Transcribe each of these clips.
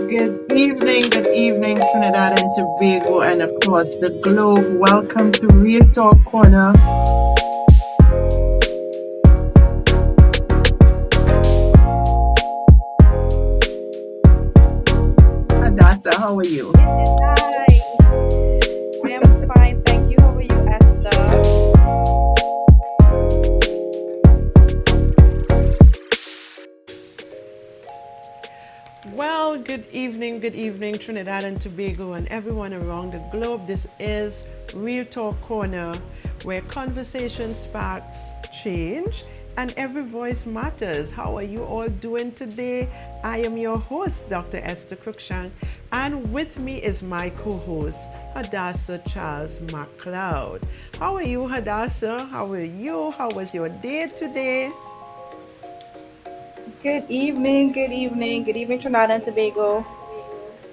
Good evening, Trinidad and Tobago, and across the globe. Welcome to Real Talk Corner. Hadassah, how are you? Yes, hi. I am fine, thank you. How are you, Esther? Well, good evening, Trinidad and Tobago, and everyone around the globe. This is Real Talk Corner, where conversation sparks change and every voice matters. How are you all doing today? I am your host, Dr. Esther Cruikshank, and with me is my co host, Hadassah Charles MacLeod. How are you, Hadassah? How are you? How was your day today? Good evening, Trinidad and Tobago.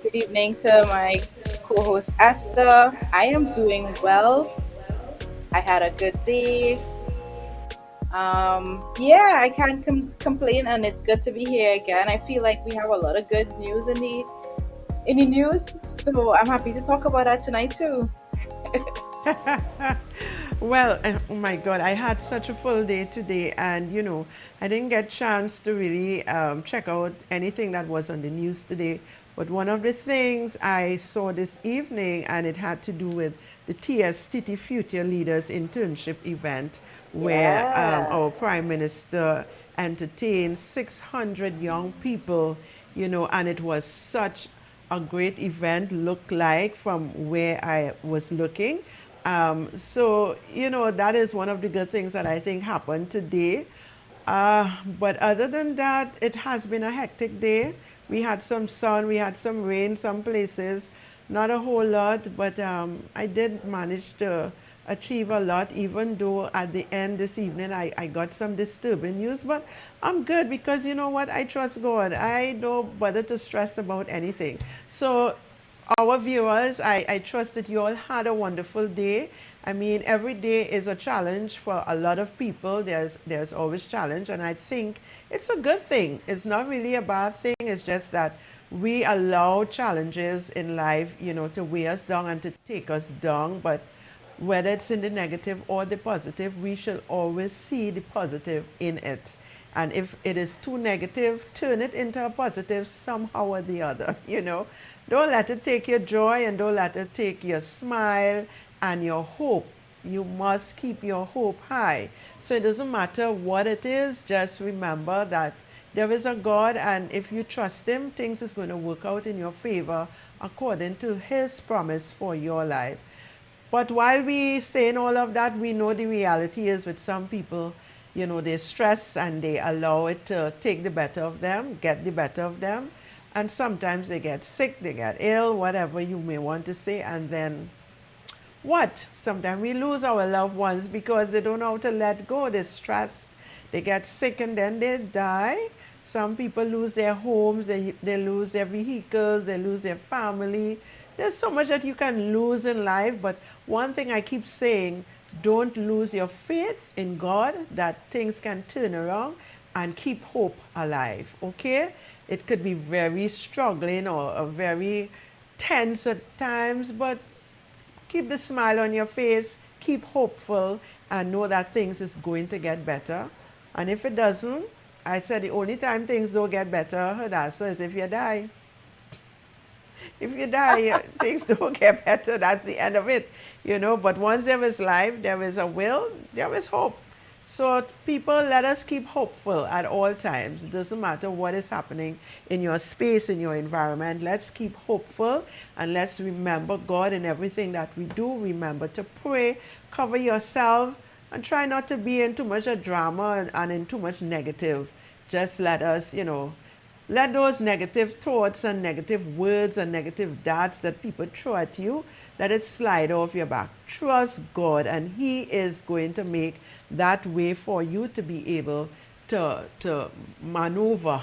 Good evening to my co-host Esther. I am doing well. I had a good day. Yeah, I can't complain, and it's good to be here again. I feel like we have a lot of good news in the news, so I'm happy to talk about that tonight too. Well, oh my God, I had such a full day today, and I didn't get chance to really check out anything that was on the news today. But one of the things I saw this evening, and it had to do with the TSTT Future Leaders Internship event, where Yeah. our Prime Minister entertained 600 young people, and it was such a great event looked like from where I was looking. So, that is one of the good things that I think happened today. But other than that, it has been a hectic day. We had some sun, we had some rain some places, not a whole lot, but I did manage to achieve a lot, even though at the end this evening I got some disturbing news. But I'm good because you know what? I trust God. I don't bother to stress about anything. So our viewers, I trust that you all had a wonderful day. I mean, every day is a challenge for a lot of people. There's always challenge, and I think it's a good thing. It's not really a bad thing. It's just that we allow challenges in life, to weigh us down and to take us down. But whether it's in the negative or the positive, we should always see the positive in it. And if it is too negative, turn it into a positive somehow or the other, Don't let it take your joy and don't let it take your smile and your hope. You must keep your hope high. So it doesn't matter what it is, just remember that there is a God, and if you trust Him, things is going to work out in your favor according to His promise for your life. But while we saying all of that, we know the reality is with some people, they stress and they allow it to take the better of them, get the better of them. And sometimes they get sick, they get ill, whatever you may want to say. And then what? Sometimes we lose our loved ones because they don't know how to let go. They stress, they get sick, and then they die. Some people lose their homes, they lose their vehicles, they lose their family. There's so much that you can lose in life, but one thing I keep saying, don't lose your faith in God that things can turn around, and keep hope alive, okay? It could be very struggling or very tense at times, but keep the smile on your face, keep hopeful, and know that things is going to get better. And if it doesn't, I said the only time things don't get better, Hadassah, is if you die. If you die, things don't get better. That's the end of it. But once there is life, there is a will, there is hope. So, people, let us keep hopeful at all times. It doesn't matter what is happening in your space, in your environment. Let's keep hopeful and let's remember God in everything that we do. Remember to pray, cover yourself, and try not to be in too much of drama and in too much negative. Just let us, let those negative thoughts and negative words and negative darts that people throw at you, let it slide off your back. Trust God, and He is going to make that way for you to be able to maneuver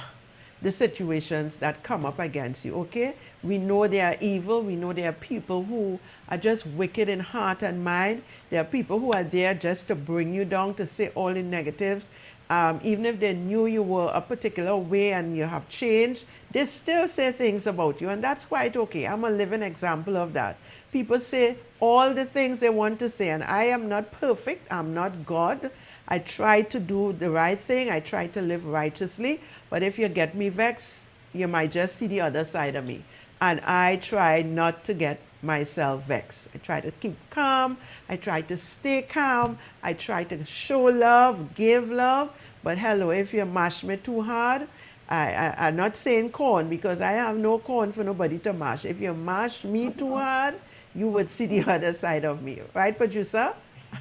the situations that come up against you, okay? We know they are evil. We know there are people who are just wicked in heart and mind. There are people who are there just to bring you down, to say all the negatives. Even if they knew you were a particular way and you have changed, they still say things about you. And that's quite okay. I'm a living example of that. People say all the things they want to say, and I am not perfect. I'm not God. I try to do the right thing. I try to live righteously. But if you get me vexed, you might just see the other side of me. And I try not to get myself vexed. I try to keep calm. I try to stay calm. I try to show love, give love. But hello, if you mash me too hard, I'm not saying corn because I have no corn for nobody to mash. If you mash me too hard, you would see the other side of me. Right, producer?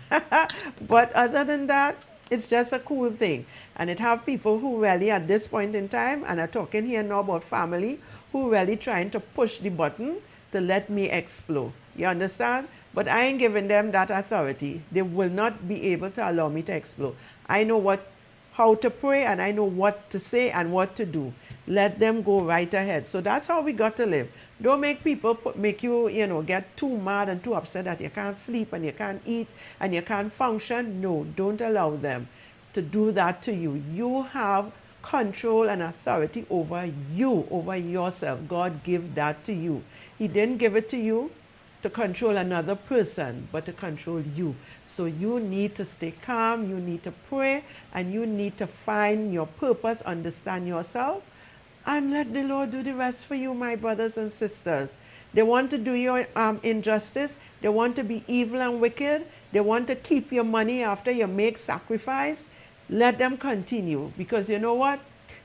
But other than that, it's just a cool thing. And it have people who really at this point in time, and I'm talking here now about family, who really trying to push the button to let me explode. You understand? But I ain't giving them that authority. They will not be able to allow me to explode. I know how to pray, and I know what to say and what to do. Let them go right ahead. So that's how we got to live. Don't make people make you, get too mad and too upset that you can't sleep and you can't eat and you can't function. No, don't allow them to do that to you. You have control and authority over you, over yourself. God gave that to you. He didn't give it to you to control another person, but to control you. So you need to stay calm, you need to pray, and you need to find your purpose, understand yourself, and let the Lord do the rest for you, my brothers and sisters. They want to do you injustice. They want to be evil and wicked. They want to keep your money after you make sacrifice. Let them continue, because you know what?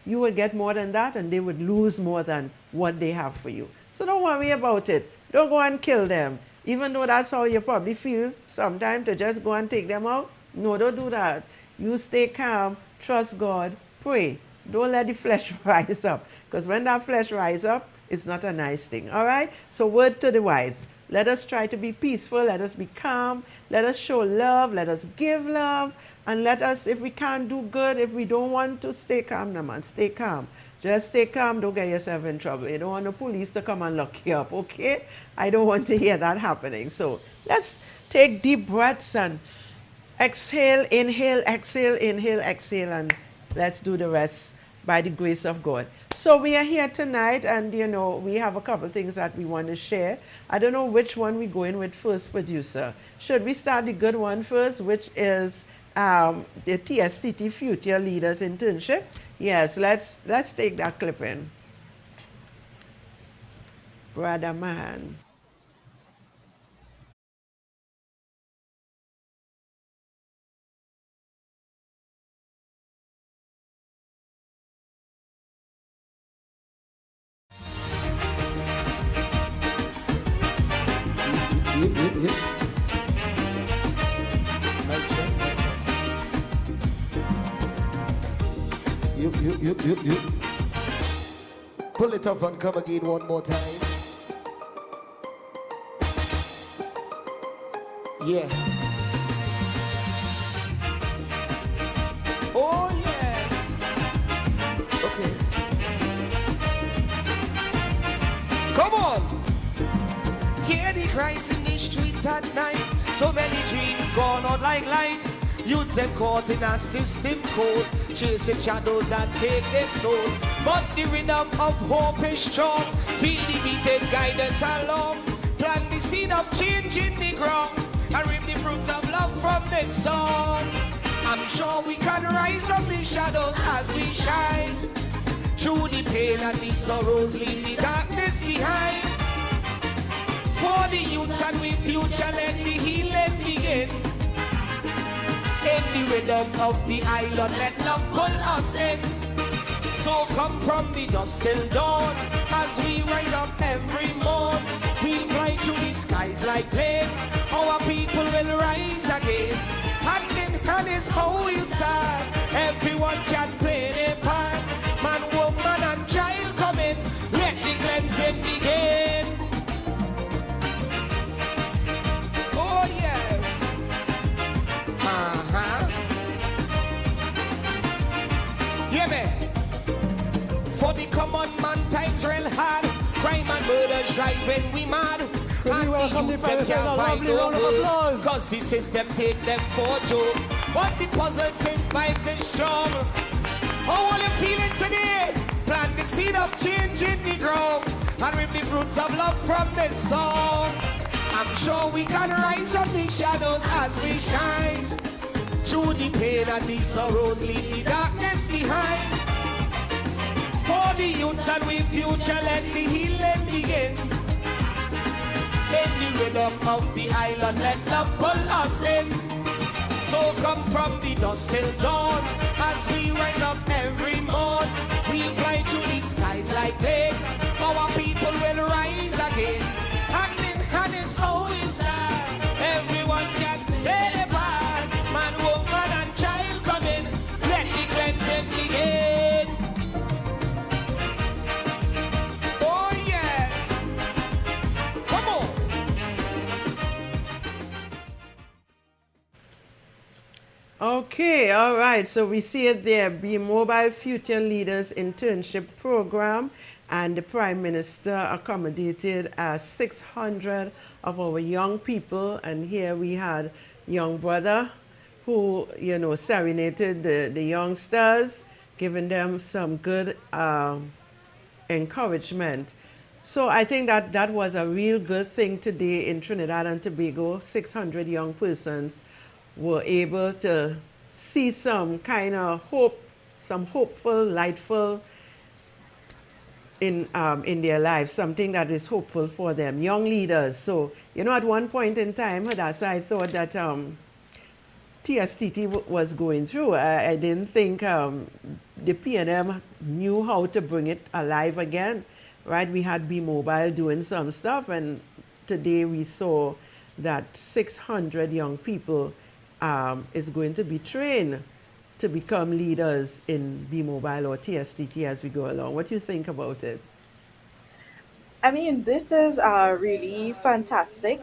You will get more than that, and they would lose more than what they have for you. So don't worry about it. Don't go and kill them. Even though that's how you probably feel sometimes, to just go and take them out. No, don't do that. You stay calm, trust God, pray. Don't let the flesh rise up. Because when that flesh rise up, it's not a nice thing. All right? So word to the wise. Let us try to be peaceful. Let us be calm. Let us show love. Let us give love. And let us, if we can't do good, if we don't want to, stay calm, no man. Stay calm. Just stay calm. Don't get yourself in trouble. You don't want the police to come and lock you up, okay? I don't want to hear that happening. So let's take deep breaths and exhale, inhale, exhale, and let's do the rest by the grace of God. So we are here tonight, and we have a couple things that we want to share. I don't know which one we go in with first, producer. Should we start the good one first, which is the TSTT Future Leaders Internship? Yes, let's take that clip in. Brother man. You. Pull it up and come again one more time. Yeah. Oh yes. Okay. Come on. Hear the cries in the streets at night. So many dreams gone out like light. Youths them caught in a system code, chasing shadows that take their soul. But the rhythm of hope is strong. Feel the beaten guide us along. Plant the seed of change in the ground and reap the fruits of love from this song. I'm sure we can rise up the shadows as we shine. Through the pain and the sorrows, leave the darkness behind. For the youths and we future, let the healing begin. In the rhythm of the island, let love pull us in. So come from the dust till dawn, as we rise up every morn. We'll fly through the skies like plane, our people will rise again. Hand in hand is how we'll start, everyone can play their part. Man, woman and child come in, let the cleansing begin. Oh yes. Yeah, man. For the common man, times real hard. Crime and murders driving we mad. And the youths them can't find no good, cause the system take them for joke. but the positive vibes is strong. How are you feeling today? Plant the seed of change in the ground and reap the fruits of love from this song. I'm sure we can rise from the shadows as we shine. Through the pain and the sorrows, leave the darkness behind. For the youths and we future, let the healing begin. In the rhythm of the island, let love pull us in. So come from the dusk till dawn, as we rise up every morn. We fly through the skies like plane. Our people will rise again. Hand in hand is holding star. Everyone can play their part. Man, woman, and child come in. Let the cleansing begin. Oh yes, come on. Okay, all right. So we see it there. Be Mobile Future Leaders Internship Program, and the Prime Minister accommodated 600 of our young people. And here we had young brother who, serenaded the youngsters, giving them some good encouragement. So I think that that was a real good thing today in Trinidad and Tobago. 600 young persons were able to see some kind of hope, some hopeful, lightful in their lives, something that is hopeful for them, young leaders. So, at one point in time, Hadassah, I thought that TSTT was going through. I didn't think the PNM knew how to bring it alive again, right? We had B Mobile doing some stuff, and today we saw that 600 young people is going to be trained to become leaders in B Mobile or TSTT as we go along. What do you think about it? I mean, this is really fantastic.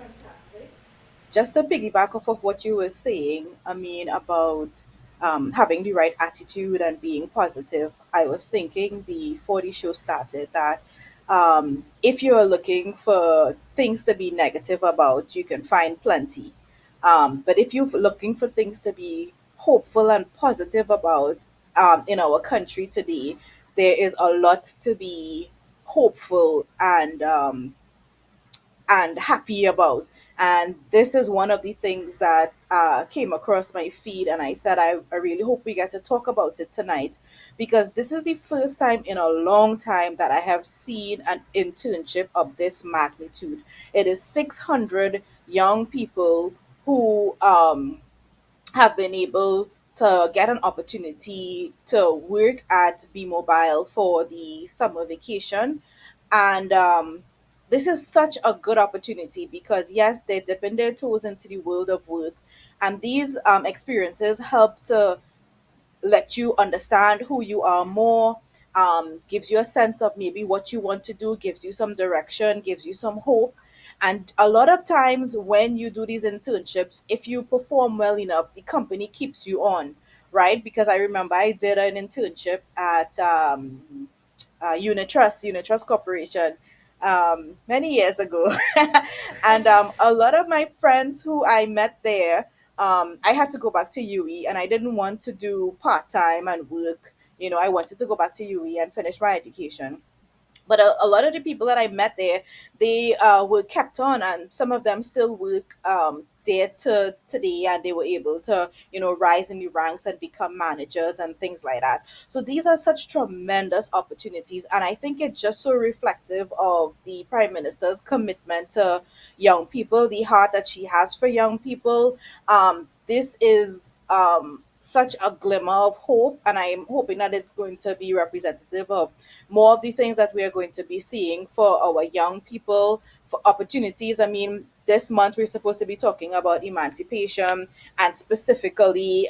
Just to piggyback off of what you were saying, I mean, about having the right attitude and being positive, I was thinking before the show started that if you're looking for things to be negative about, you can find plenty. But if you're looking for things to be hopeful and positive about in our country today, there is a lot to be hopeful and happy about. And this is one of the things that came across my feed, and I said, I really hope we get to talk about it tonight because this is the first time in a long time that I have seen an internship of this magnitude. It is 600 young people who have been able to get an opportunity to work at B Mobile for the summer vacation. And this is such a good opportunity because, yes, they're dipping their toes into the world of work. And these experiences help to let you understand who you are more, gives you a sense of maybe what you want to do, gives you some direction, gives you some hope. And a lot of times when you do these internships, if you perform well enough, the company keeps you on, right? Because I remember I did an internship at Unitrust Corporation, many years ago. And a lot of my friends who I met there, I had to go back to UE and I didn't want to do part time and work. I wanted to go back to UE and finish my education. But a lot of the people that I met there, they were kept on, and some of them still work there to today, and they were able to, rise in the ranks and become managers and things like that. So these are such tremendous opportunities, and I think it's just so reflective of the Prime Minister's commitment to young people, the heart that she has for young people. This is such a glimmer of hope, and I am hoping that it's going to be representative of more of the things that we are going to be seeing for our young people, for opportunities. I mean, this month we're supposed to be talking about emancipation and specifically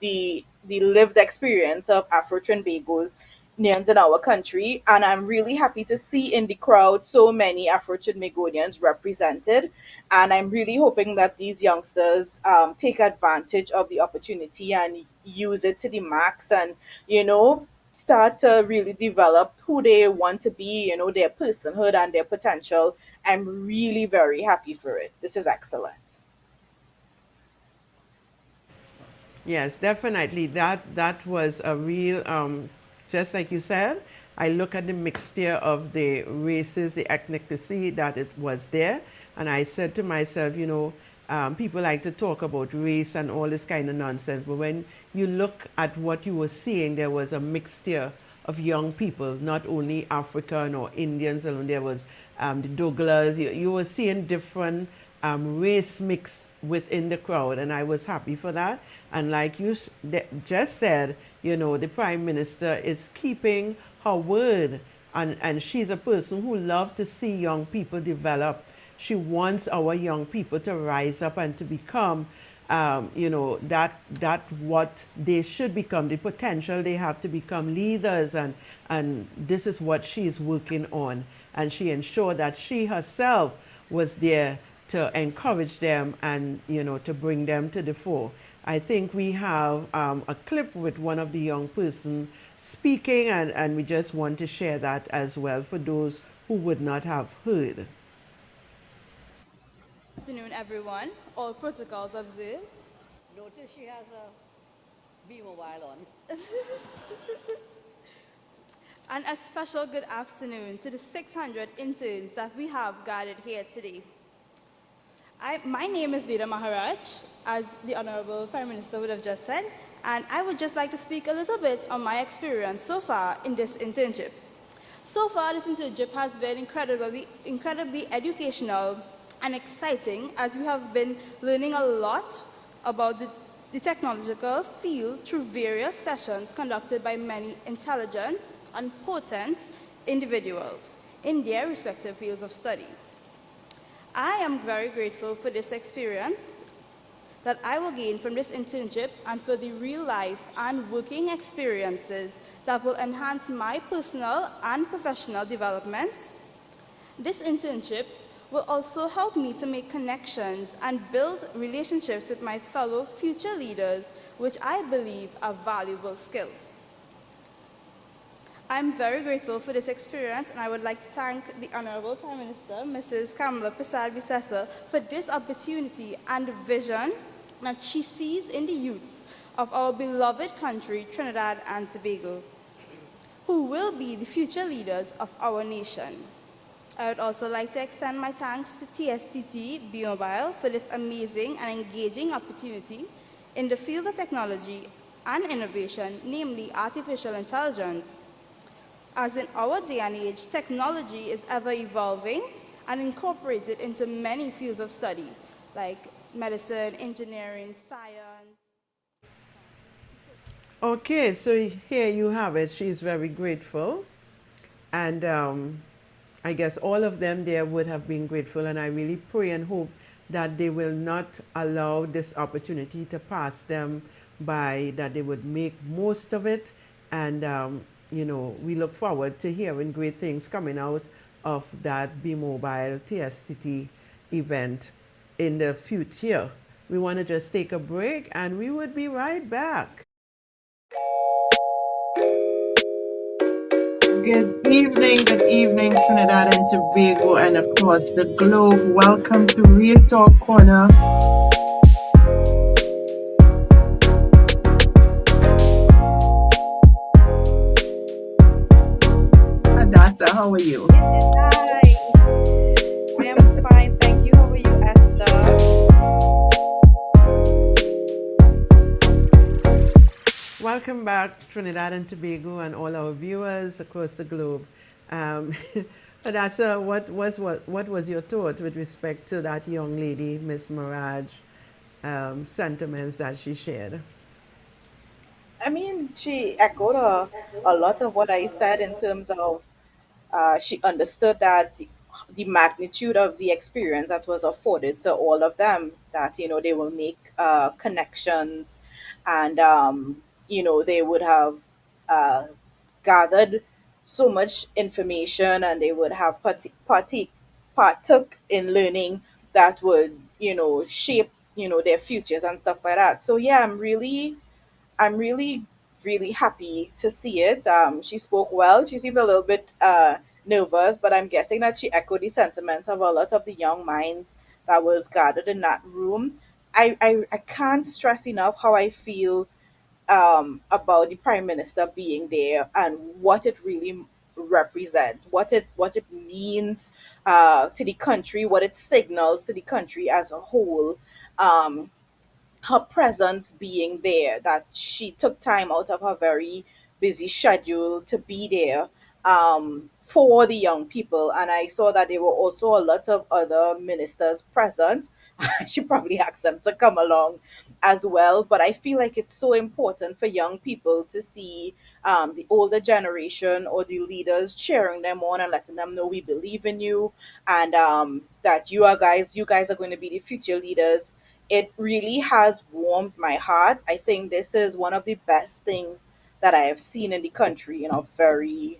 the lived experience of Afro Trinbagos in our country. And I'm really happy to see in the crowd so many Afro Trinbagonians represented. And I'm really hoping that these youngsters take advantage of the opportunity and use it to the max and, you know, start to really develop who they want to be, their personhood and their potential. I'm really very happy for it. This is excellent. Yes, definitely. That was a real, just like you said. I look at the mixture of the races, the ethnicity that it was there, and I said to myself, people like to talk about race and all this kind of nonsense, but when you look at what you were seeing, there was a mixture of young people, not only African or Indians alone. There was the Douglas. You were seeing different race mix within the crowd, and I was happy for that. And like you just said, the Prime Minister is keeping her word, and she's a person who loves to see young people develop. She wants our young people to rise up and to become that what they should become, the potential they have to become leaders, and this is what she's working on, and she ensured that she herself was there to encourage them and to bring them to the fore. I think we have a clip with one of the young person speaking, and we just want to share that as well for those who would not have heard. Afternoon, everyone. All protocols observed. Notice she has a B mobile on. And a special good afternoon to the 600 interns that we have gathered here today. My name is Vida Maharaj, as the Honorable Prime Minister would have just said, and I would just like to speak a little bit on my experience so far in this internship. So far, this internship has been incredibly educational and exciting, as we have been learning a lot about the technological field through various sessions conducted by many intelligent and potent individuals in their respective fields of study. I am very grateful for this experience that I will gain from this internship and for the real life and working experiences that will enhance my personal and professional development. This internship will also help me to make connections and build relationships with my fellow future leaders, which I believe are valuable skills. I'm very grateful for this experience, and I would like to thank the Honorable Prime Minister, Mrs. Kamala Prasad-Bissessar, for this opportunity and the vision that she sees in the youths of our beloved country, Trinidad and Tobago, who will be the future leaders of our nation. I would also like to extend my thanks to TSTT B-Mobile for this amazing and engaging opportunity in the field of technology and innovation, namely artificial intelligence. As in our day and age, technology is ever evolving and incorporated into many fields of study, like medicine, engineering, science. Okay, so here you have it. She's very grateful. And I guess all of them there would have been grateful. And I really pray and hope that they will not allow this opportunity to pass them by, that they would make most of it. And, we look forward to hearing great things coming out of that B Mobile TSTT event in the future. We want to just take a break and we would be right back. Good evening, Trinidad and Tobago, and of course the globe. Welcome to Real Talk Corner. Hadassah, how are you? Hi, I am fine, thank you. How are you, Esther? Welcome back, Trinidad and Tobago, and all our viewers across the globe. Um, Hadassah, what was your thought with respect to that young lady, Miss Mirage, sentiments that she shared? I mean, she echoed a lot of what I said in terms of she understood that the magnitude of the experience that was afforded to all of them, that they will make connections, and they would have uh, gathered so much information, and they would have partook in learning that would shape their futures and stuff like that. So yeah, I'm really, really happy to see it. She spoke well. She seemed a little bit nervous, but I'm guessing that she echoed the sentiments of a lot of the young minds that was gathered in that room. I can't stress enough how I feel about the prime minister being there and what it really represents, what it means to the country, what it signals to the country as a whole. Um, Her presence being there, that she took time out of her very busy schedule to be there for the young people. And I saw that there were also a lot of other ministers present. She probably asked them to come along as well. But I feel like it's so important for young people to see the older generation or the leaders cheering them on and letting them know we believe in you, and that you guys are going to be the future leaders. It really has warmed my heart. I think this is one of the best things that I have seen in the country in a very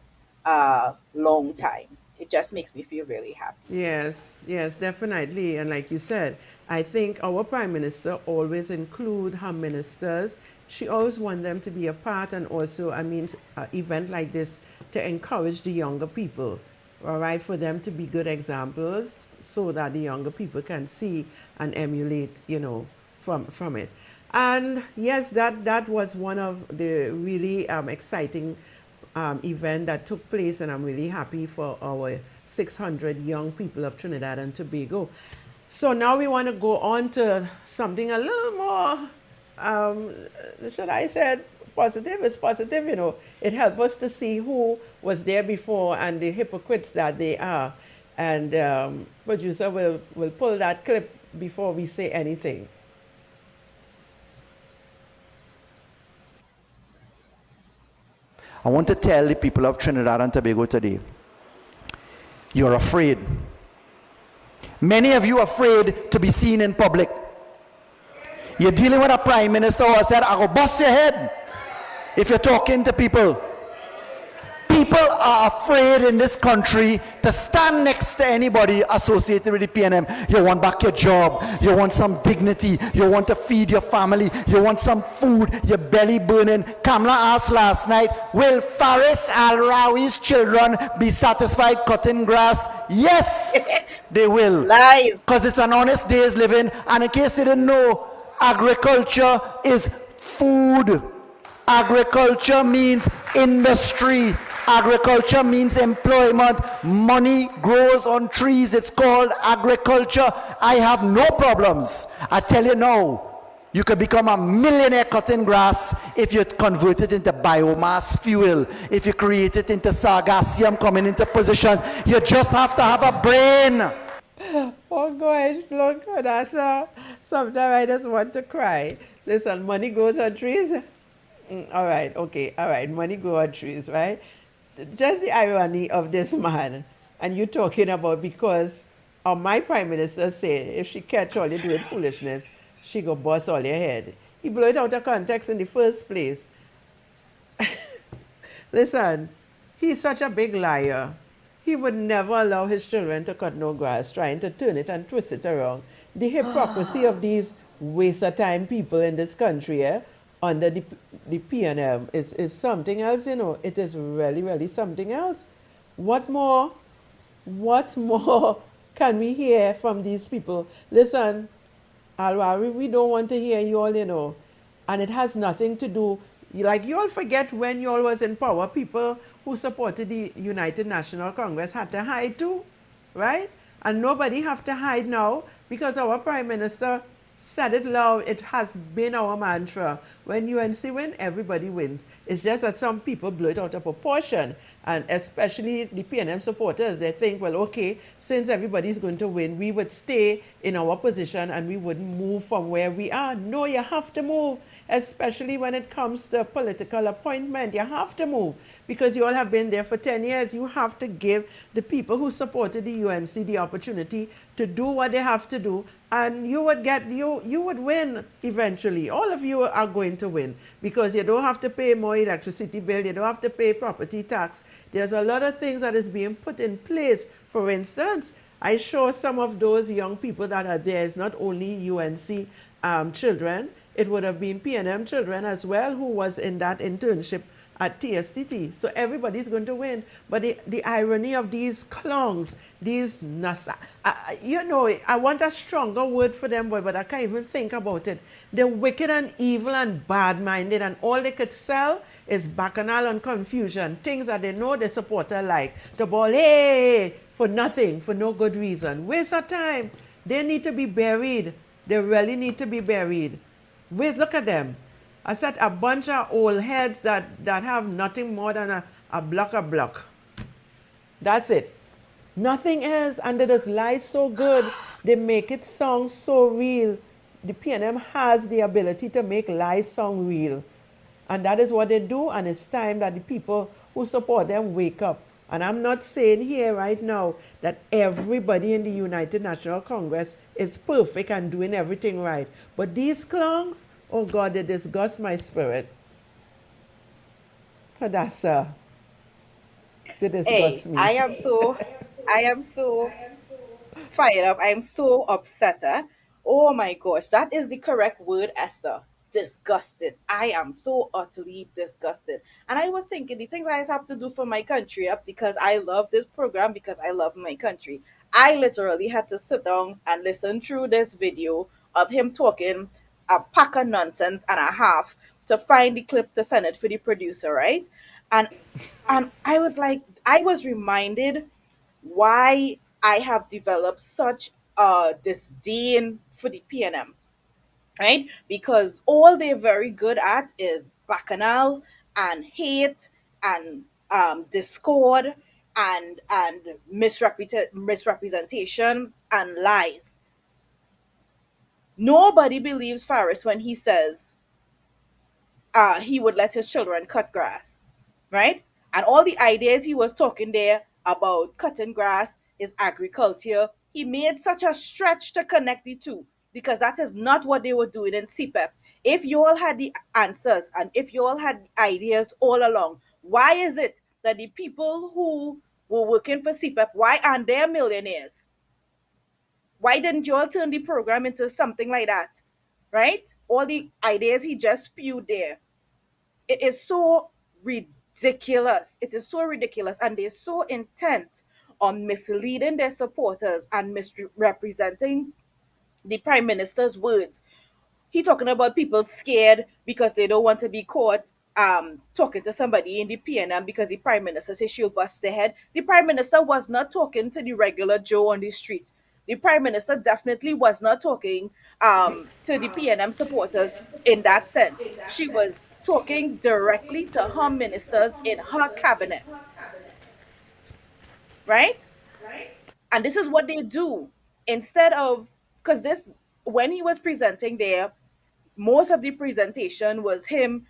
long time. It just makes me feel really happy. Yes, yes, definitely. And like you said, I think our prime minister always include her ministers. She always want them to be a part, and also, I mean, an event like this to encourage the younger people, all right, for them to be good examples so that the younger people can see and emulate, from it. And yes, that was one of the really exciting event that took place, and I'm really happy for our 600 young people of Trinidad and Tobago. So now we want to go on to something a little more, should I say, positive. It's positive, It helped us to see who was there before and the hypocrites that they are. And producer will pull that clip before we say anything. I want to tell the people of Trinidad and Tobago today, you're afraid. Many of you are afraid to be seen in public. You're dealing with a prime minister who said, I will bust your head if you're talking to people. People are afraid in this country to stand next to anybody associated with the PNM. You want back your job. You want some dignity. You want to feed your family. You want some food. Your belly burning. Kamala asked last night, will Faris Al-Rawi's children be satisfied cutting grass? Yes, they will. Lies. Because it's an honest day's living. And in case you didn't know, agriculture is food. Agriculture means industry. Agriculture means employment. Money grows on trees. It's called agriculture. I have no problems. I tell you now, you could become a millionaire cutting grass if you convert it into biomass fuel, if you create it into sargassum coming into position. You just have to have a brain. Oh gosh, look, Hadassah. Sometimes I just want to cry. Listen, money grows on trees. All right, okay, all right, money grows on trees, right? Just the irony of this man, and you talking about because my prime minister said if she catch all you doing foolishness, she go bust all your head. He blew it out of context in the first place. Listen, he's such a big liar. He would never allow his children to cut no grass, trying to turn it and twist it around. The hypocrisy of these waste of time people in this country, under the PNM is something else, It is really, really something else. What more can we hear from these people? Listen, Alwari, we don't want to hear you all, And it has nothing to do, like you all forget when you all was in power, people who supported the United National Congress had to hide too, right? And nobody have to hide now because our Prime Minister said it loud. It has been our mantra. When UNC win, everybody wins. It's just that some people blow it out of proportion. And especially the PNM supporters, they think, well, okay, since everybody's going to win, we would stay in our position and we wouldn't move from where we are. No, you have to move, especially when it comes to political appointment. You have to move because you all have been there for 10 years. You have to give the people who supported the UNC the opportunity to do what they have to do, and you would win eventually. All of you are going to win because you don't have to pay more electricity bill, you don't have to pay property tax. There's a lot of things that is being put in place. For instance, I show some of those young people that are there. It's not only UNC children, it would have been PNM children as well who was in that internship at TSTT. So everybody's going to win. But the irony of these clowns, these nasta, I want a stronger word for them, boy, but I can't even think about it. They're wicked and evil and bad-minded, and all they could sell is bacchanal and confusion, things that they know the supporter like. The ball, hey, for nothing, for no good reason. Waste of time. They need to be buried. They really need to be buried. Look at them. I said a bunch of old heads that have nothing more than a block. That's it. Nothing else. And they just lie so good. They make it sound so real. The PNM has the ability to make lies sound real. And that is what they do. And it's time that the people who support them wake up. And I'm not saying here right now that everybody in the United National Congress is perfect and doing everything right. But these clowns, oh God, they disgust my spirit. Hadassah, they disgust Hey, me. I am so fired up. I'm so upset. Oh my gosh, that is the correct word, Esther. Disgusted. I am so utterly disgusted. And I was thinking the things I have to do for my country because I love this program, because I love my country. I literally had to sit down and listen through this video of him talking a pack of nonsense and a half to find the clip to send it for the producer, right? And and I was like, I was reminded why I have developed such a disdain for the PNM, right? Because all they're very good at is bacchanal and hate and discord and misrepresentation and lies. Nobody believes Faris when he says he would let his children cut grass, right? And all the ideas he was talking there about cutting grass is agriculture. He made such a stretch to connect the two because that is not what they were doing in CPEP. If you all had the answers and if you all had ideas all along, why is it that the people who were working for CPEP, why aren't they millionaires? Why didn't you all turn the program into something like that? Right? All the ideas he just spewed there, it is so ridiculous. It is so ridiculous. And they're so intent on misleading their supporters and misrepresenting the prime minister's words. He talking about people scared because they don't want to be caught talking to somebody in the PNM because the prime minister says she'll bust their head. The prime minister was not talking to the regular Joe on the street. The prime minister definitely was not talking to the PNM supporters in that sense. She was talking directly to her ministers in her cabinet, right? And this is what they do instead of, because this, when he was presenting there, most of the presentation was him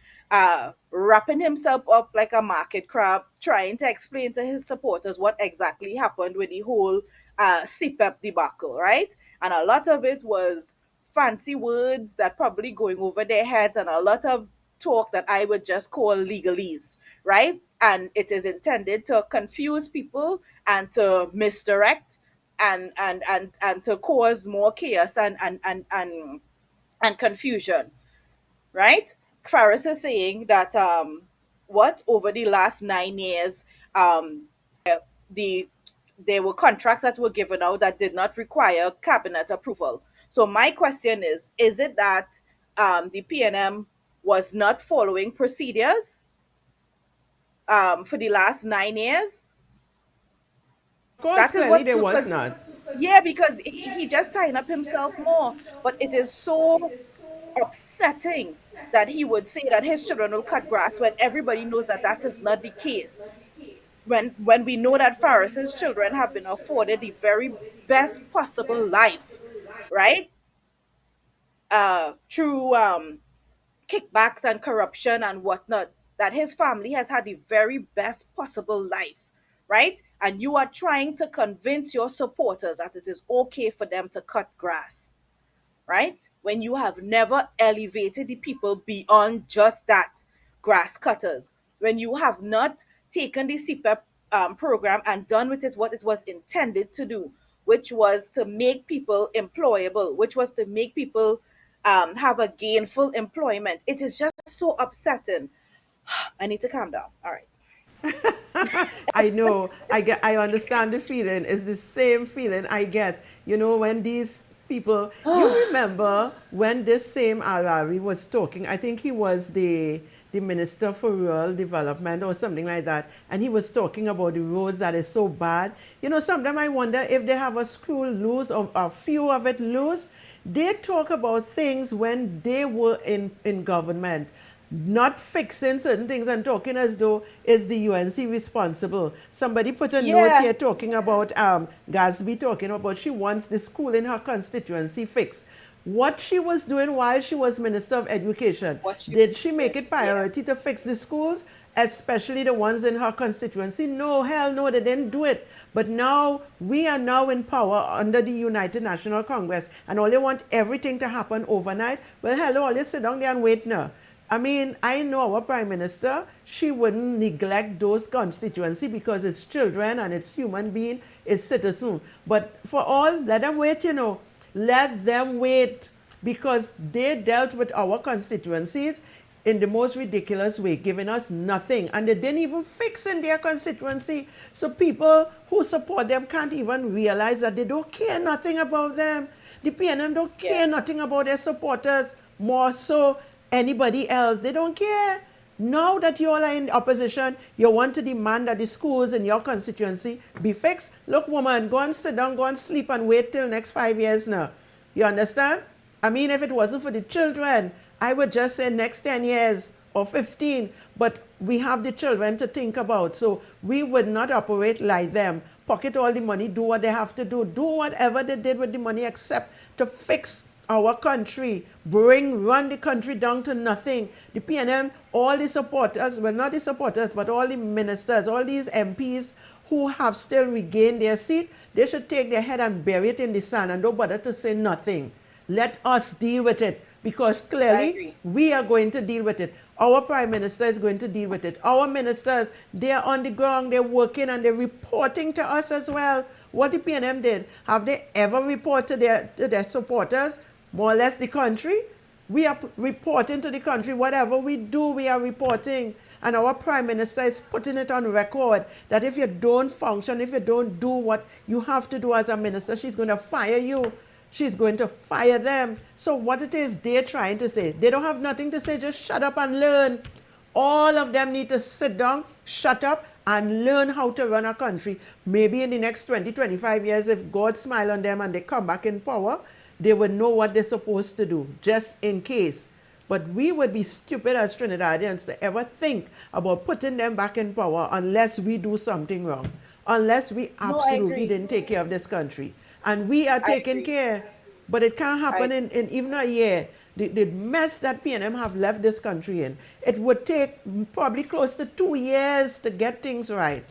wrapping himself up like a market crab, trying to explain to his supporters what exactly happened with the whole CPEP debacle, right? And a lot of it was fancy words that probably going over their heads, and a lot of talk that I would just call legalese, right? And it is intended to confuse people and to misdirect and to cause more chaos and confusion, right? Faris is saying that what over the last 9 years, the there were contracts that were given out that did not require cabinet approval. So my question is it that the PNM was not following procedures for the last 9 years? Of course, That is clearly what there took. was 'Cause not. yeah, because he just tying up himself more. But it is so upsetting that he would say that his children will cut grass when everybody knows that that is not the case. When we know that Faris's children have been afforded the very best possible life, right? Through kickbacks and corruption and whatnot, that his family has had the very best possible life, right? And you are trying to convince your supporters that it is okay for them to cut grass, right? When you have never elevated the people beyond just that, grass cutters. When you have not taken the CPEP program and done with it what it was intended to do, which was to make people employable, which was to make people have a gainful employment. It is just so upsetting. I need to calm down. All right. I know. I understand the feeling. It's the same feeling I get. You know, when these people, you remember when this same Alari was talking, I think he was the Minister for Rural Development or something like that, and he was talking about the roads that is so bad. You know, sometimes I wonder if they have a screw loose or a few of it loose. They talk about things when they were in government, not fixing certain things and talking as though is the UNC responsible. Somebody put a note Yeah. here talking about Gatsby talking about she wants the school in her constituency fixed. What she was doing while she was Minister of Education, What she did was she make doing. it Yeah. priority to fix the schools, especially the ones in her constituency? No, hell no, they didn't do it. But now we are now in power under the United National Congress, and all they want everything to happen overnight. Well, hello, all you sit down there and wait now. I mean, I know our prime minister, she wouldn't neglect those constituency because it's children and it's human being, it's citizen. But for all, let them wait, you know. Let them wait because they dealt with our constituencies in the most ridiculous way, giving us nothing. And they didn't even fix in their constituency. So people who support them can't even realize that they don't care nothing about them. The PNM don't Yeah. care nothing about their supporters, more so anybody else. They don't care. Now that you all are in opposition, you want to demand that the schools in your constituency be fixed. Look, woman, go and sit down, go and sleep and wait till next 5 years now. You understand? I mean, if it wasn't for the children, I would just say next 10 years or 15. But we have the children to think about. So we would not operate like them. Pocket all the money, do what they have to do whatever they did with the money except to fix our country, run the country down to nothing. The PNM, all the supporters, well, not the supporters, but all the ministers, all these MPs who have still regained their seat, they should take their head and bury it in the sand and don't bother to say nothing. Let us deal with it because I clearly agree. we are going to deal with it. Our prime minister is going to deal with it. Our ministers, they are on the ground, they're working and they're reporting to us as well. What the PNM did, have they ever reported to their supporters? More or less the country. We are reporting to the country. Whatever we do, we are reporting. And our prime minister is putting it on record that if you don't function, if you don't do what you have to do as a minister, she's going to fire you. She's going to fire them. So what it is they're trying to say, they don't have nothing to say, just shut up and learn. All of them need to sit down, shut up, and learn how to run a country. Maybe in the next 20, 25 years, if God smile on them and they come back in power, they would know what they're supposed to do, just in case. But we would be stupid as Trinidadians to ever think about putting them back in power unless we do something wrong, unless we No, I absolutely agree. didn't take care of this country. And we are I taking agree. care. But it can't I happen in even a year. The mess that PNM have left this country in, it would take probably close to 2 years to get things right.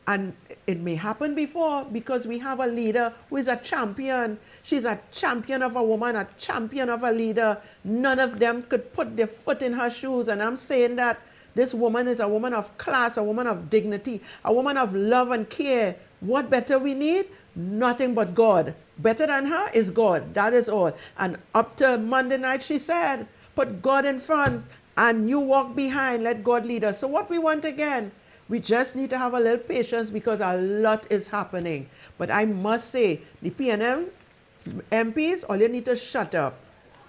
And it may happen before because we have a leader who is a champion. She's a champion of a woman, a champion of a leader. None of them could put their foot in her shoes. And I'm saying that this woman is a woman of class, a woman of dignity, a woman of love and care. What better we need? Nothing but God. Better than her is God. That is all. And up to Monday night, she said, put God in front and you walk behind. Let God lead us. So, what we want again? We just need to have a little patience because a lot is happening. But I must say, the PNM MPs, all you need to shut up.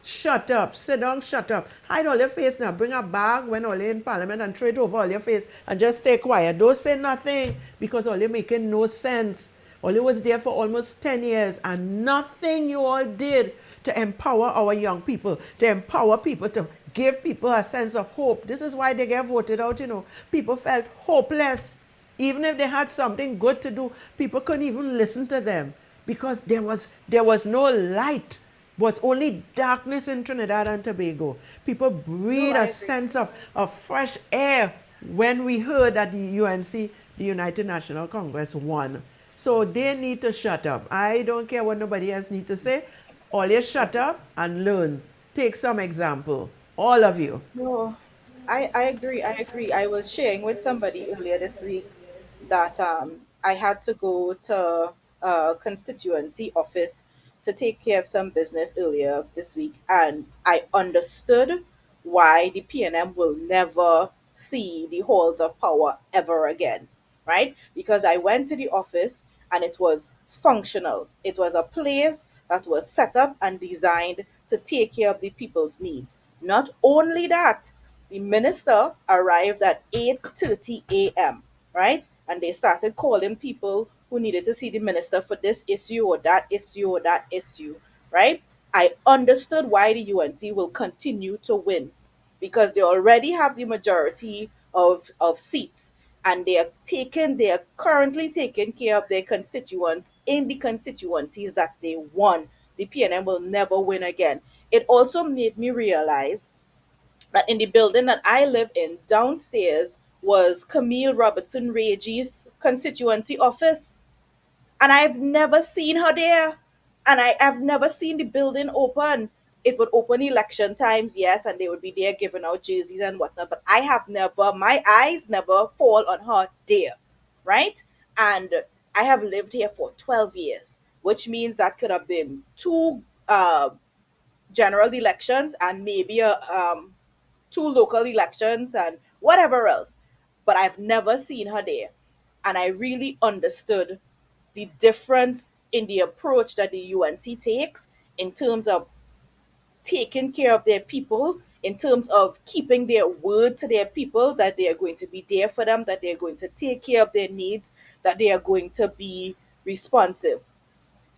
Shut up. Sit down, shut up. Hide all your face now. Bring a bag when all you're in parliament and throw it over all your face and just stay quiet. Don't say nothing because all you're making no sense. All you was there for almost 10 years and nothing you all did to empower our young people, to empower people, to give people a sense of hope. This is why they get voted out, you know. People felt hopeless. Even if they had something good to do, people couldn't even listen to them because there was no light. Was only darkness in Trinidad and Tobago. People No, breathe I a agree. sense of fresh air when we heard that the UNC, the United National Congress, won. So they need to shut up. I don't care what nobody else need to say. All you shut up and learn. Take some example. All of you. No, I agree. I agree. I was sharing with somebody earlier this week that I had to go to a constituency office to take care of some business earlier this week, and I understood why the PNM will never see the halls of power ever again, right? Because I went to the office and it was functional. It was a place that was set up and designed to take care of the people's needs. Not only that, the minister arrived at 8:30 a.m., right? And they started calling people who needed to see the minister for this issue or that issue or that issue, right? I understood why the UNC will continue to win because they already have the majority of seats and they are currently taking care of their constituents in the constituencies that they won. The PNM will never win again. It also made me realize that in the building that I live in, downstairs was Camille Robertson Reggie's constituency office. And I've never seen her there. And I've never seen the building open. It would open election times, yes, and they would be there giving out jerseys and whatnot. But I have never, my eyes never fall on her there, right? And I have lived here for 12 years, which means that could have been two general elections and maybe two local elections and whatever else. But I've never seen her there. And I really understood the difference in the approach that the UNC takes in terms of taking care of their people, in terms of keeping their word to their people that they are going to be there for them, that they are going to take care of their needs, that they are going to be responsive.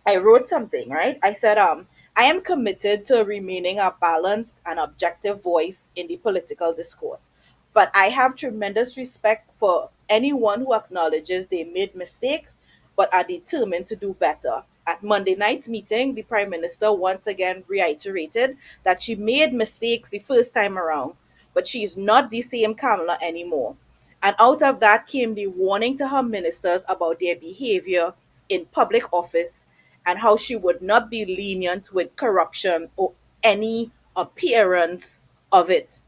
I wrote something, right? I said, I am committed to remaining a balanced and objective voice in the political discourse. But I have tremendous respect for anyone who acknowledges they made mistakes but are determined to do better. At Monday night's meeting, the Prime Minister once again reiterated that she made mistakes the first time around, but she is not the same Kamala anymore. And out of that came the warning to her ministers about their behavior in public office and how she would not be lenient with corruption or any appearance of it.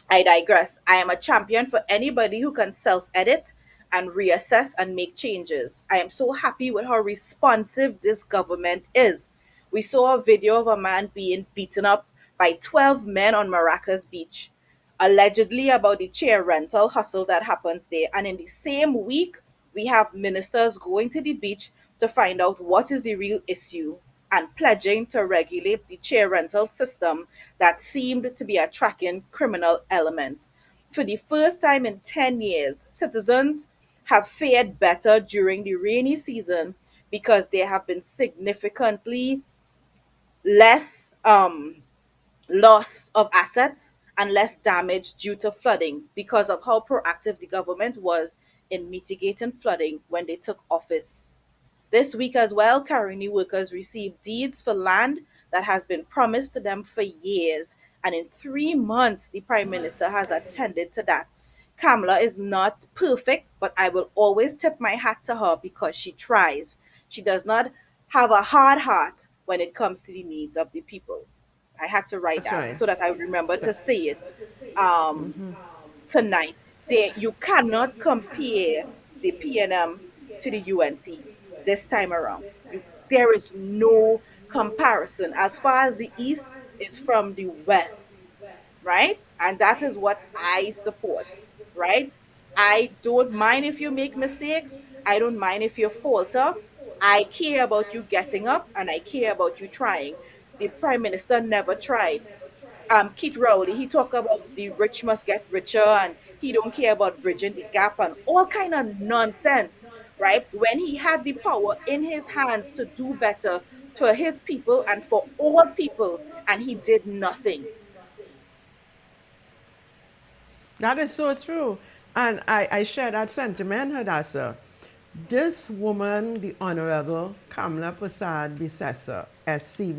I digress. I am a champion for anybody who can self edit and reassess and make changes. I am so happy with how responsive this government is. We saw a video of a man being beaten up by 12 men on Maracas Beach, allegedly about the chair rental hustle that happens there. And in the same week, we have ministers going to the beach to find out what is the real issue and pledging to regulate the chair rental system that seemed to be attracting criminal elements. For the first time in 10 years, citizens have fared better during the rainy season because there have been significantly less loss of assets and less damage due to flooding because of how proactive the government was in mitigating flooding when they took office. This week as well, Caroni workers received deeds for land that has been promised to them for years. And in 3 months, the Prime Minister has attended to that. Kamala is not perfect, but I will always tip my hat to her because she tries. She does not have a hard heart when it comes to the needs of the people. I had to write That's that right. so that I remember to say it um, tonight. You cannot compare the PNM to the UNC this time around. There is no comparison as far as the East is from the West, right? And that is what I support, right? I don't mind if you make mistakes. I don't mind if you falter. I care about you getting up and I care about you trying. The Prime Minister never tried. Keith Rowley, he talk about the rich must get richer and he don't care about bridging the gap and all kind of nonsense, right? When he had the power in his hands to do better for his people and for all people, and he did nothing. That is so true. And I share that sentiment, Hadassah. This woman, the Honorable Kamala Prasad Bisesa, SC,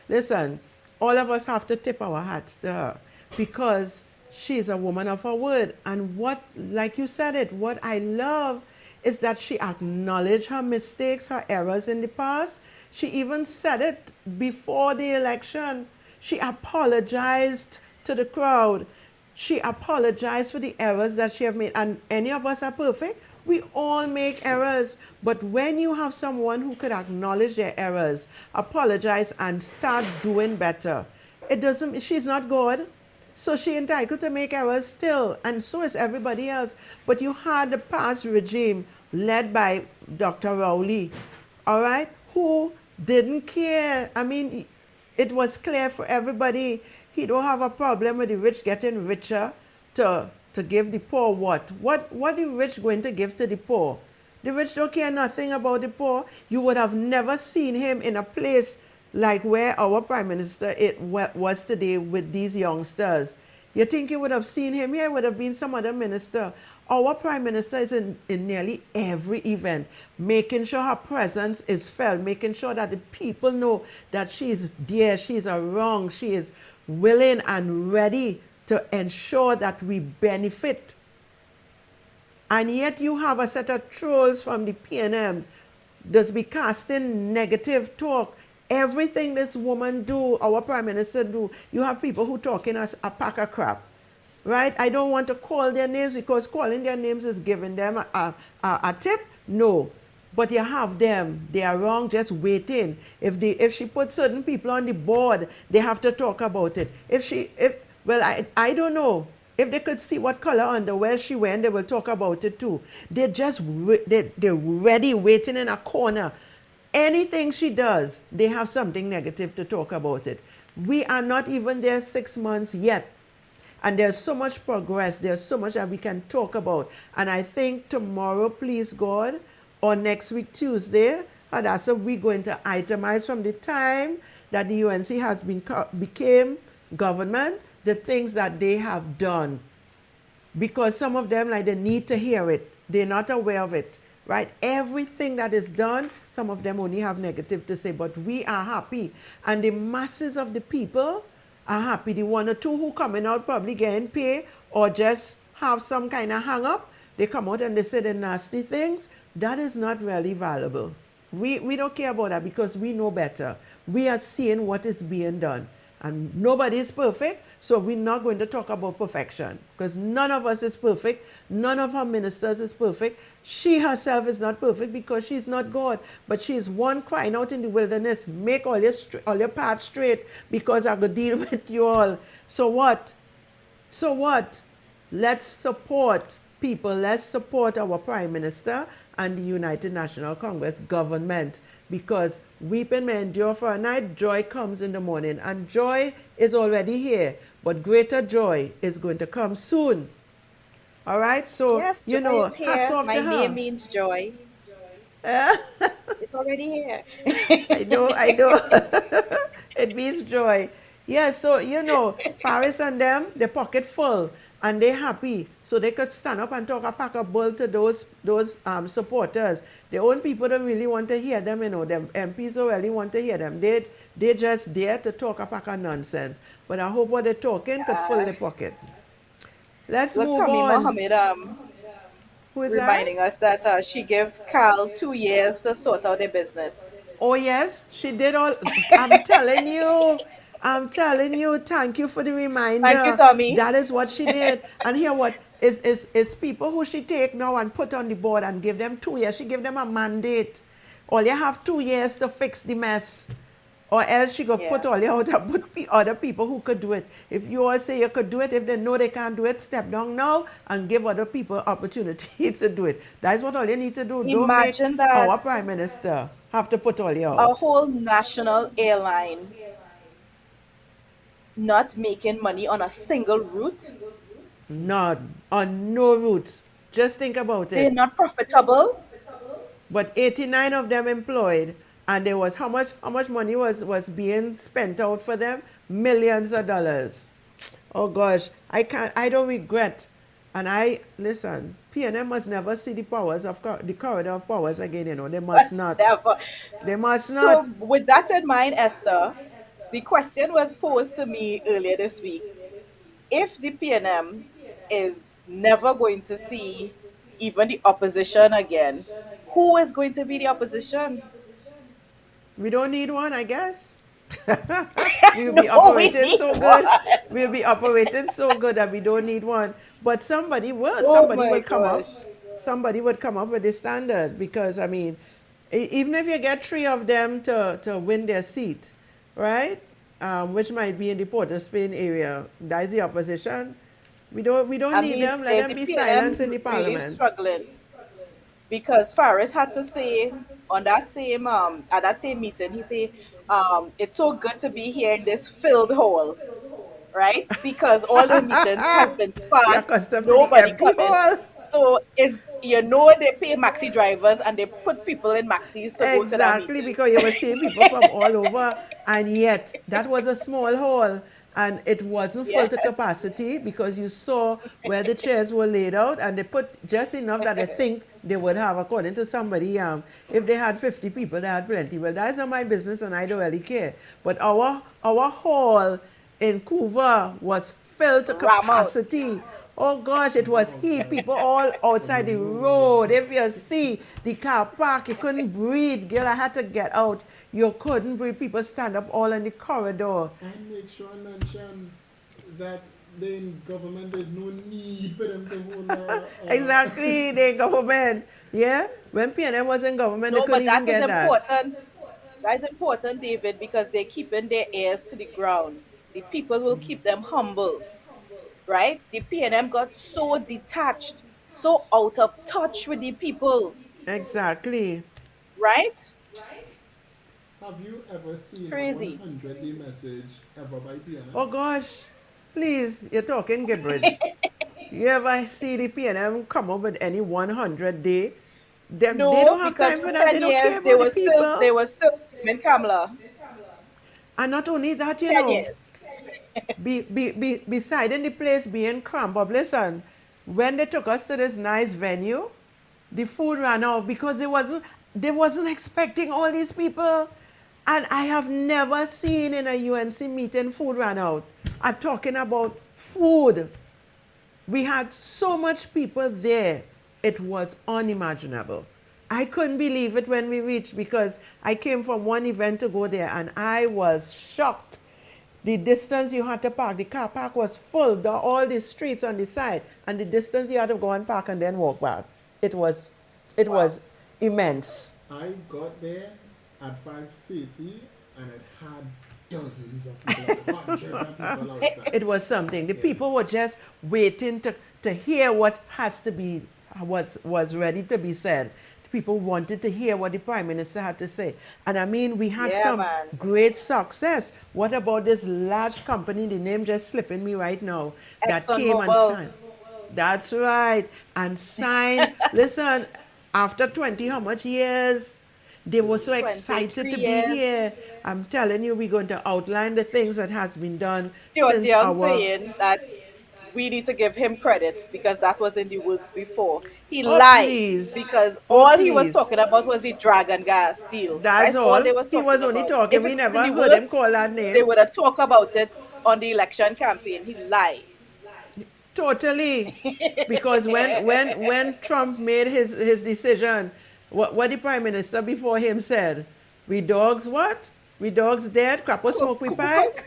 listen, all of us have to tip our hats to her because she's a woman of her word. And what, like you said it, what I love is that she acknowledged her mistakes, her errors in the past. She even said it before the election. She apologized to the crowd. She apologized for the errors that she have made. And any of us are perfect. We all make errors. But when you have someone who could acknowledge their errors, apologize, and start doing better, it doesn't, she's not God. So she entitled to make errors still, and so is everybody else. But you had the past regime led by Dr. Rowley, all right, who didn't care. I mean, it was clear for everybody. He don't have a problem with the rich getting richer to give the poor what? What the rich going to give to the poor? The rich don't care nothing about the poor. You would have never seen him in a place like where our prime minister was today with these youngsters. You think you would have seen him here? Would have been some other minister. Our prime minister is in nearly every event, making sure her presence is felt, making sure that the people know that she's there, she's around, she is willing and ready to ensure that we benefit. And yet you have a set of trolls from the PNM just be casting negative talk. Everything this woman do, our prime minister do, you have people who talking as a pack of crap. Right? I don't want to call their names because calling their names is giving them a tip. No. But you have them. They are wrong, just waiting. If she put certain people on the board, they have to talk about it. Well, I don't know. If they could see what color underwear she wearing, they will talk about it too. They're ready, waiting in a corner. Anything she does, they have something negative to talk about it. We are not even there 6 months yet. And there's so much progress, there's so much that we can talk about. And I think tomorrow, please God, or next week, Tuesday, Hadassah, we're going to itemize from the time that the UNC became government, the things that they have done. Because some of them, like, they need to hear it. They're not aware of it, right? Everything that is done, some of them only have negative to say, but we are happy. And the masses of the people are happy. The one or two who coming out probably getting paid or just have some kind of hang up, they come out and they say the nasty things. That is not really valuable. We don't care about that because we know better. We are seeing what is being done. And nobody is perfect, so we're not going to talk about perfection because none of us is perfect. None of our ministers is perfect. She herself is not perfect because she's not God, but she is one crying out in the wilderness, make all your paths straight because I will deal with you all. So what? So what? Let's support people. Let's support our Prime Minister and the United National Congress government because weeping may endure for a night, joy comes in the morning. And joy is already here, but greater joy is going to come soon. All right? So, Yes, joy is hats here. off My to name her. means joy. I It's already here. know, I know. It means joy. Yeah, so Paris and them, their pocket full and they happy. So they could stand up and talk a pack of bull to those supporters. The own people don't really want to hear them, them MPs don't really want to hear them. They just there to talk a pack of nonsense. But I hope what they're talking could fill their pocket. Let's Look, move Tommy on. Mohammed Who is that? reminding us that she gave Cal 2 years to sort out their business. Oh, yes, she did all. I'm telling you. I'm telling you. Thank you for the Thank you, reminder. Tommy. That is what she did. And here what is people who she take now and put on the board and give them 2 years. She give them a mandate. All you have 2 years to fix the mess. Or else she could put Yeah. all you out and put other people who could do it. If you all say you could do it, if they know they can't do it, step down now and give other people opportunity to do it. That's what all you need to do. Don't make Imagine that our prime minister have to put all you a out. whole national airline not making money on a single route. Not on no routes. Just think about They're it. not profitable. But 89 of them employed, and there was how much money was being spent out for them? Millions of dollars. Oh gosh, I don't regret. And I listen, PNM must never see the powers of the corridor of powers again, They must But not. never. They must So, not. with that in mind, Esther, the question was posed to me earlier this week. If the PNM is never going to see even the opposition again, who is going to be the opposition? We don't need one, I guess. We'll be No, we operating need so one. good. We'll be operating so good that we don't need one. But somebody would. Oh Somebody my would come up. gosh. Somebody would come up with the standard because I mean, even if you get three of them to win their seat, right? which might be in the Port of Spain area. That is the opposition. We don't I need mean, them. Let them the be PNM silenced in the really parliament. struggling because Faris had to say on that same at that same meeting, he said, it's so good to be here in this filled hall, right? Because all the meetings has been You're sparse, accustomed to the nobody empty coming. hall. So it's they pay maxi drivers and they put people in maxis to go to that Exactly, meeting. because you were seeing people from all over, and yet that was a small hall, and it wasn't full Yes, to capacity because you saw where the chairs were laid out, and they put just enough that I think they would have, according to somebody. If they had 50 people, they had plenty. Well, that's not my business, and I don't really care. But our hall in Couva was filled to ram out. capacity. Oh gosh, it was heat. People all outside the road. If you see the car park, you couldn't breathe. Girl, I had to get out. You couldn't breathe. People stand up all in the corridor. And make sure and mention that they in government, there's no need for them to hold Exactly, the government. Yeah, when PNM was in government, they No, couldn't but even that is get that. important. That is important, David, because they're keeping their ears to the ground. The people will keep them humble, right? The PNM got so detached, so out of touch with the people, Exactly. right? Have you ever seen a Crazy. 100-day message ever by Oh PNM? gosh, please, you're talking Gibbridge. You ever see the PNM come up with any 100 day? They No, don't have because time for for that. They 10 don't care years they about the were still people. they were still in Kamla. And not only that, 10 years. Beside the place being cramped. But listen, when they took us to this nice venue, the food ran out because they wasn't expecting all these people. And I have never seen in a UNC meeting food ran out. I'm talking about food. We had so much people there. It was unimaginable. I couldn't believe it when we reached because I came from one event to go there and I was shocked. The distance you had to park, the car park was full, all the streets on the side, and the distance you had to go and park and then walk back. It was, it Wow. was immense. I got there at 5:30 and it had dozens of people, like hundreds of people outside. It was something. The Yeah. people were just waiting to hear what has to be was ready to be said. People wanted to hear what the prime minister had to say. And I mean, we had Yeah, some man. great success. What about this large company, the name just slipping me right now, that Exxon came and Mobil. signed? That's right. And signed. Listen, after 20 how much years? They were so excited 23 to be years. here. I'm telling you, we're going to outline the things that has been done Stuart since Young our. saying that we need to give him credit because that was in the works before. He Oh, lied please. because Oh, all he was please. talking about was the dragon gas deal. That's That's all all. they was He talking was only about. talking. If We it was in never the heard him works, call that they name. would have talked about it on the election campaign. He lied. Totally. Because when Trump made his decision, what the prime minister before him said, we dogs what? We dogs dead, crap or Cook, smoke we cook, pipe, cook.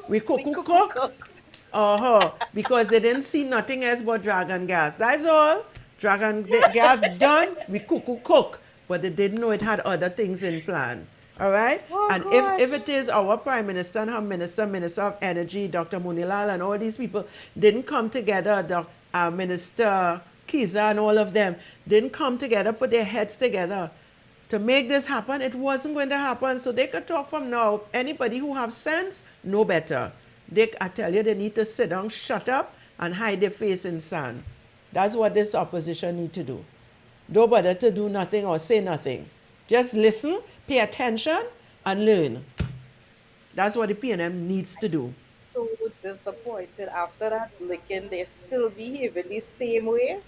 we The cook cook, cook. cook. Uh-huh. Because they didn't see nothing else but dragon gas. That's all. Gas done, we cook. But they didn't know it had other things in plan. All right? Oh And if gosh. it is our Prime Minister and her Minister of Energy, Dr. Munilal, and all these people didn't come together, Minister Kiza and all of them didn't come together, put their heads together to make this happen, it wasn't going to happen. So they could talk from now. Anybody who have sense, know better. I tell you, they need to sit down, shut up, and hide their face in sand. That's what this opposition need to do. Don't bother to do nothing or say nothing. Just listen, pay attention, and learn. That's what the PNM needs to do. So disappointed after that licking. They still behaving the same way.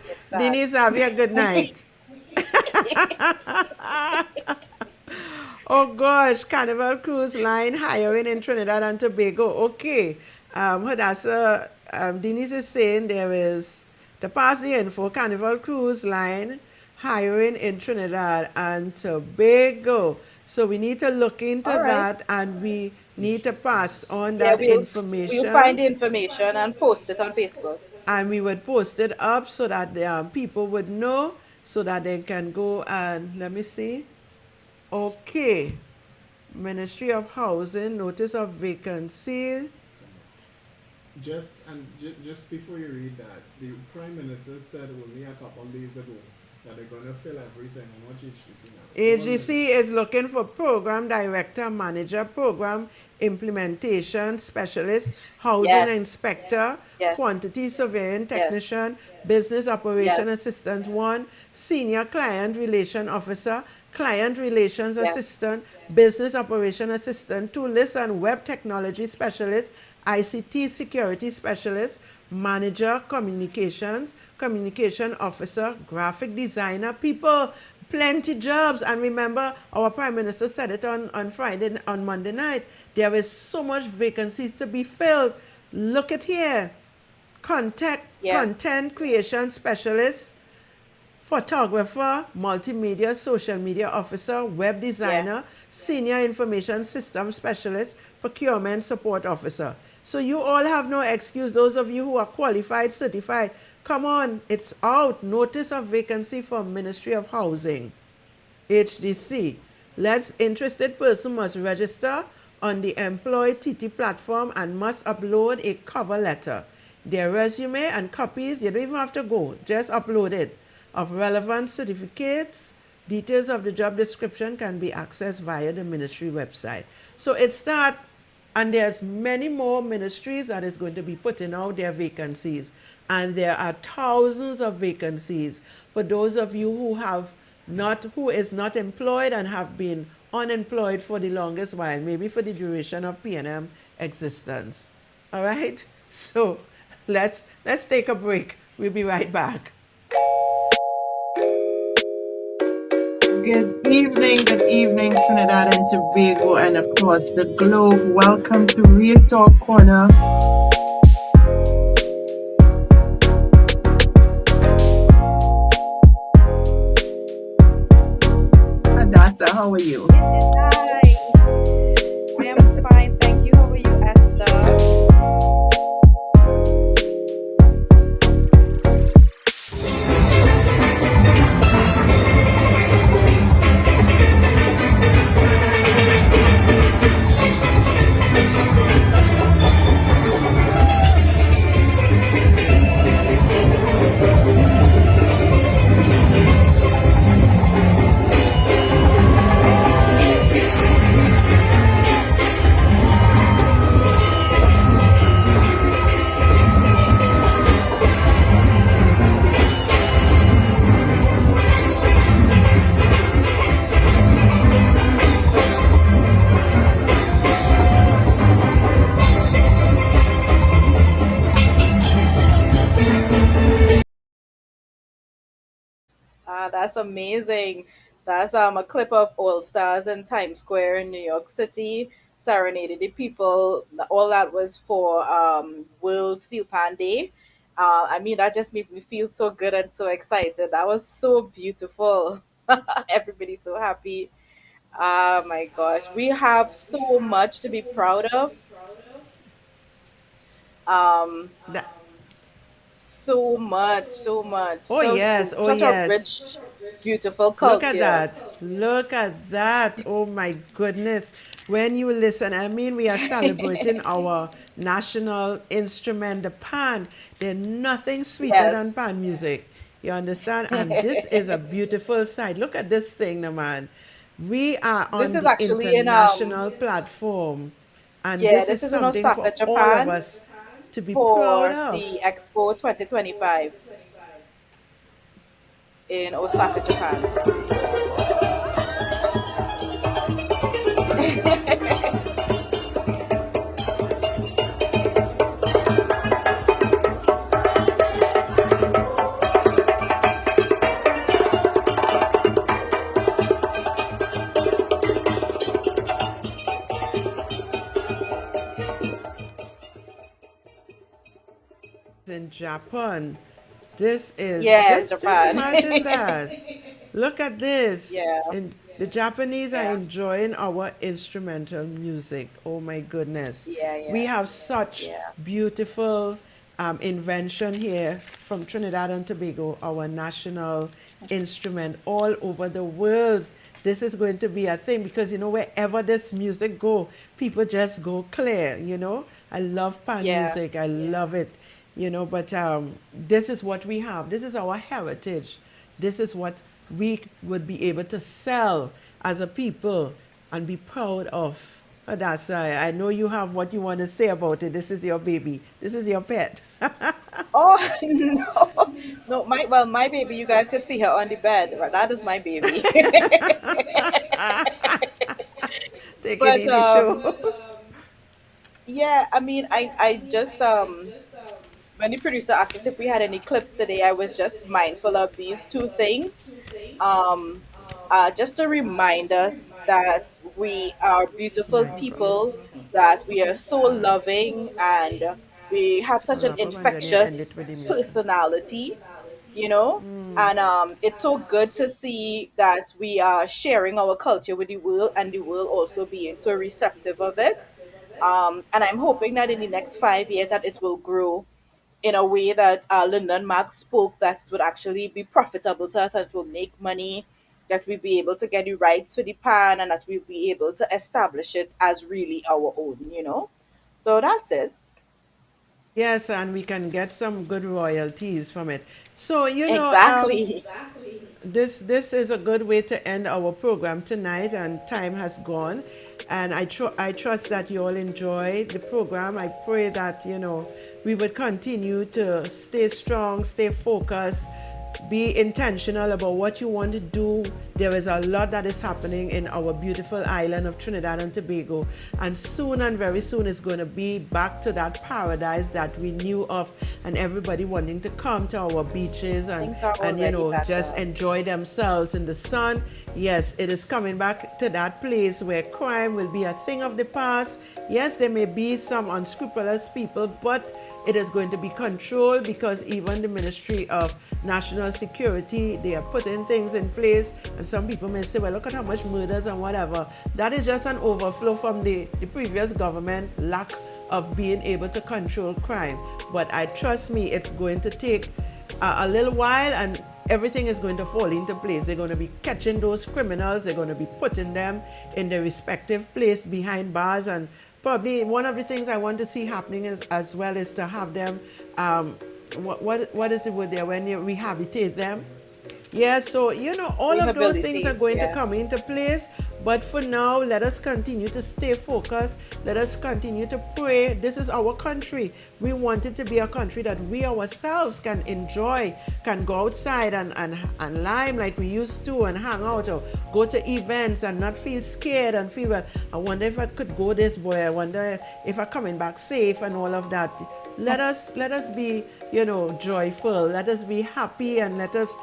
It's sad. Denise, have you a good night. Oh gosh, Carnival Cruise Line hiring in Trinidad and Tobago. Okay. Hadassah, Denise is saying there is, to pass the info, Carnival Cruise Line hiring in Trinidad and Tobago. So we need to look into All right. that and we need to pass on Yeah, that we'll find information the information and post it on Facebook. and we would post it up so that the people would know so that they can go and let me see. Okay. Ministry of Housing, notice of vacancy. Just before you read that, the Prime Minister said only a couple of days ago that they're gonna fill everything. And what HGC now? Go on, Linda. AGC is looking for program director, manager, program implementation specialist, housing Yes, inspector, yes, quantity surveying yes, technician, business operation yes, assistant one, senior client relation officer, client relations yes, assistant, business operation assistant, two list and web technology specialist, ICT security specialist, manager communications, communication officer, graphic designer, people, plenty jobs. And remember, our Prime Minister said it on Friday, on Monday night, there is so much vacancies to be filled. Look at here. yes, Content creation specialist, photographer, multimedia, social media officer, web yeah. designer, senior information system specialist, procurement support officer. So you all have no excuse. Those of you who are qualified, certified, come on, it's out. Notice of vacancy for Ministry of Housing. HDC. Let's interested person must register on the Employ TT platform and must upload a cover letter. Their resume and copies, you don't even have to go, just upload it. Of relevant certificates, details of the job description can be accessed via the ministry website. So it's that, and there's many more ministries that is going to be putting out their vacancies. And there are thousands of vacancies for those of you who is not employed and have been unemployed for the longest while, maybe for the duration of PNM existence. All right? So let's take a break. We'll be right back. Good evening, Trinidad and Tobago, and of course the globe. Welcome to Real Talk Corner. Hadassah, how are you? Hi, I am fine, thank you. How are you, Esther? That's amazing. That's a clip of All Stars in Times Square in New York City, serenading the people. All that was for World Steel Pan Day. I mean, that just makes me feel so good and so excited. That was so beautiful. Everybody's so happy. Oh my gosh, we have so much to be proud of. Um, That, so much, so much, oh yes, oh such a yes. rich, beautiful Look at culture. that. Look at that. Oh my goodness. When you listen, I mean, we are celebrating our national instrument, the pan. There's nothing sweeter than Yes. pan music. You understand? And this is a beautiful sight. Look at this thing, now, man. We are This on is the actually in international platform. And yeah, this is this is in something for Osaka, all of Japan us to be proud for of. the Expo 2025 in Osaka, Japan. In Japan. This is Yes, just Japan. imagine that. Look at this. Yeah. And the Japanese are Yeah. enjoying our instrumental music. Oh my goodness. Yeah, We yeah. have such Yeah. beautiful invention here from Trinidad and Tobago, our national instrument all over the world. This is going to be a thing because wherever this music go, people just go clear. I love pan Yeah. music. I love it. But this is what we have. This is our heritage. This is what we would be able to sell as a people and be proud of. Hadassah, I know you have what you want to say about it. This is your baby. This is your pet. Oh no, no, my baby. You guys could see her on the bed. But that is my baby. Take it But easy, show. yeah, I mean, I just when the producer asked us if we had any clips today, I was just mindful of these two things. Um, just to remind us that we are beautiful My God. people, that we are so loving, and we have such an Wrap up and then you end it infectious with the music. personality, you know. And it's so good to see that we are sharing our culture with the world, and the world also being so receptive of it. And I'm hoping that in the next 5 years that it will grow in a way that Linda and Mark spoke, that it would actually be profitable to us, that it will make money, that we'll be able to get the rights for the pan, and that we'll be able to establish it as really our own. So that's it. Yes, and we can get some good royalties from it. So, Exactly. this is a good way to end our program tonight, and time has gone. And I trust that you all enjoyed the program. I pray that we would continue to stay strong, stay focused, be intentional about what you want to do. There is a lot that is happening in our beautiful island of Trinidad and Tobago, and soon and very soon it's going to be back to that paradise that we knew of, and everybody wanting to come to our beaches and Things are and already just better. enjoy themselves in the sun. Yes, it is coming back to that place where crime will be a thing of the past. Yes, there may be some unscrupulous people, but it is going to be controlled, because even the Ministry of National Security, they are putting things in place. And some people may say, well, look at how much murders and whatever. That is just an overflow from the previous government lack of being able to control crime. But I trust me, it's going to take a little while, and everything is going to fall into place. They're going to be catching those criminals. They're going to be putting them in their respective place behind bars. And probably one of the things I want to see happening is, as well, is to have them, what is the word there, when you rehabilitate them. Yeah, so all of those things are Rehabilitate, going to yeah. come into place. But for now, let us continue to stay focused. Let us continue to pray. This is our country. We want it to be a country that we ourselves can enjoy, can go outside and lime like we used to, and hang out, or go to events and not feel scared and feel, well, I wonder if I could go this way. I wonder if I'm coming back safe and all of that. Let us be, joyful. Let us be happy, and let us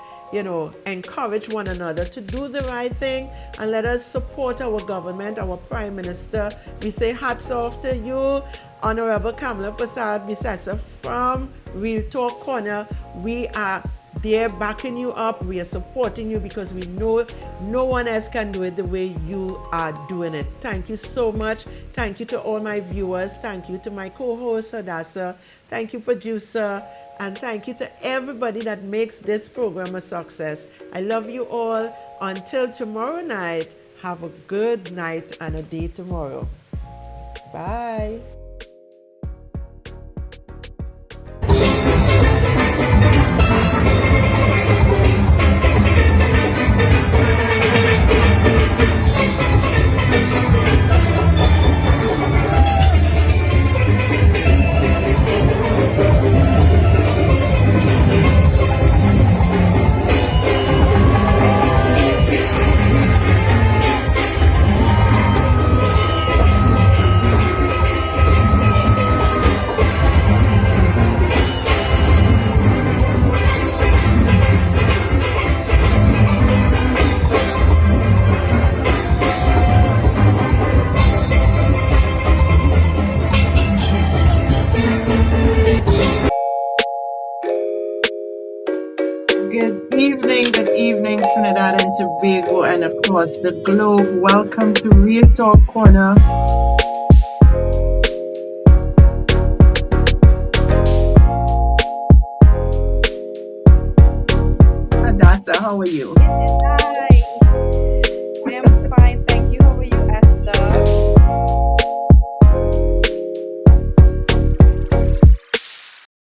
encourage one another to do the right thing, and let us support our government, our Prime Minister. We say hats off to you, Honorable Kamala Prasad Visesa from Real Talk Corner. We are there backing you up. We are supporting you, because we know no one else can do it the way you are doing it. Thank you so much. Thank you to all my viewers. Thank you to my co-host Hadassah. Thank you, producer. And thank you to everybody that makes this program a success. I love you all. Until tomorrow night, have a good night and a day tomorrow. Bye. Good evening, Trinidad and Tobago, and of course the globe. Welcome to Real Talk Corner. Hadassah, how How are you? Hi.